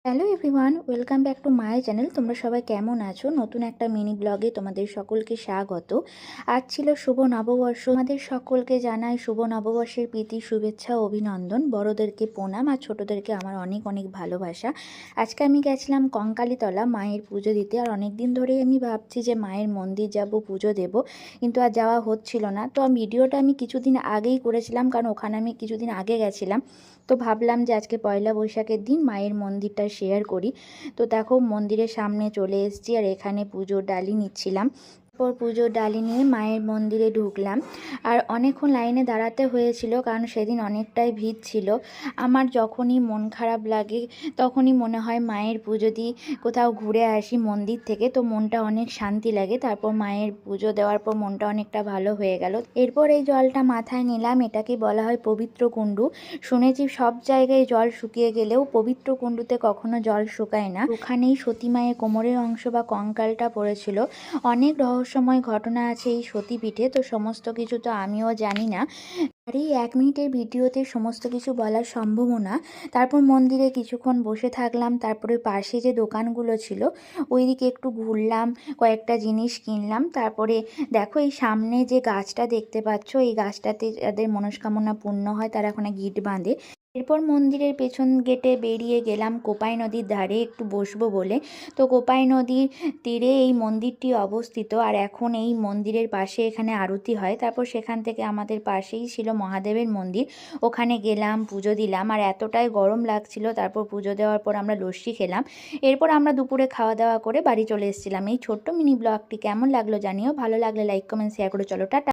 Hello everyone, welcome back to my channel. তোমরা সবাই কেমন আছো? নতুন একটা মিনি ব্লগে তোমাদের সকলকে স্বাগত। আজ ছিল শুভ নববর্ষ। আমাদের সকলকে জানাই শুভ নববর্ষের প্রীতি, শুভেচ্ছা ও অভিনন্দন। বড়োদেরকে প্রণাম আর ছোটোদেরকে আমার অনেক অনেক ভালোবাসা। আজকে আমি গেছিলাম কঙ্কালীতলা মায়ের পুজো দিতে। আর অনেক দিন ধরেই আমি ভাবছি যে মায়ের মন্দির যাব, পুজো দেব, কিন্তু আর যাওয়া হচ্ছিল না। তো ভিডিওটা আমি কিছুদিন আগেই করেছিলাম, কারণ ওখানে আমি কিছুদিন আগে গেছিলাম। তো ভাবলাম যে আজকে পয়লা বৈশাখের দিন মায়ের মন্দিরটা শেয়ার করি। তো দেখো মন্দিরের সামনে চলে এসেছি আর এখানে পুজোর ডালি নিচ্ছিলাম। তারপর পুজোর ডালি নিয়ে মায়ের মন্দিরে ঢুকলাম। আর অনেকক্ষণ লাইনে দাঁড়াতে হয়েছিল, কারণ সেদিন অনেকটাই ভিড় ছিল। আমার যখনই মন খারাপ লাগে তখনই মনে হয় মায়ের পুজো দিই, কোথাও ঘুরে আসি মন্দির থেকে, তো মনটা অনেক শান্তি লাগে। তারপর মায়ের পুজো দেওয়ার পর মনটা অনেকটা ভালো হয়ে গেল। এরপর এই জলটা মাথায় নিলাম। এটাকে বলা হয় পবিত্র কুণ্ডু। শুনেছি সব জায়গায় জল শুকিয়ে গেলেও পবিত্র কুণ্ডুতে কখনো জল শুকায় না। ওখানেই সতী মায়ের কোমরের অংশ বা কঙ্কালটা পড়েছিল। অনেক রহস্যময় ঘটনা আছে এই সতীপীঠে, তো সমস্ত কিছু তো আমিও জানি না। আর এই 1 মিনিটের ভিডিওতে সমস্ত কিছু বলা সম্ভব না। তারপর মন্দিরে কিছুক্ষণ বসে থাকলাম। তারপরে পাশে যে দোকানগুলো ছিল ওইদিকে একটু ঘুরলাম, কয়েকটা জিনিস কিনলাম। তারপরে দেখো এই সামনে যে গাছটা দেখতে পাচ্ছ, এই গাছটাতে যাদের মনস্কামনা পূর্ণ হয় তারা ওখানে গিট বাঁধে। এরপর মন্দিরের পেছন গেটে বেরিয়ে গেলাম কোপাই নদীর ধারে একটু বসবো বলে। তো কোপাই নদীর তীরে এই মন্দিরটি অবস্থিত। আর এখন এই মন্দিরের পাশে এখানে আরতি হয়। তারপর সেখান থেকে আমাদের পাশেই ছিল মহাদেবের মন্দির, ওখানে গেলাম, পুজো দিলাম। আর এতটাই গরম লাগছিল, তারপর পুজো দেওয়ার পর আমরা লস্যি খেলাম। এরপর আমরা দুপুরে খাওয়া দাওয়া করে বাড়ি চলে এসেছিলাম। এই ছোট্ট মিনি ব্লগটি কেমন লাগলো জানিও। ভালো লাগলে লাইক কমেন্ট শেয়ার করে চলো টাটা।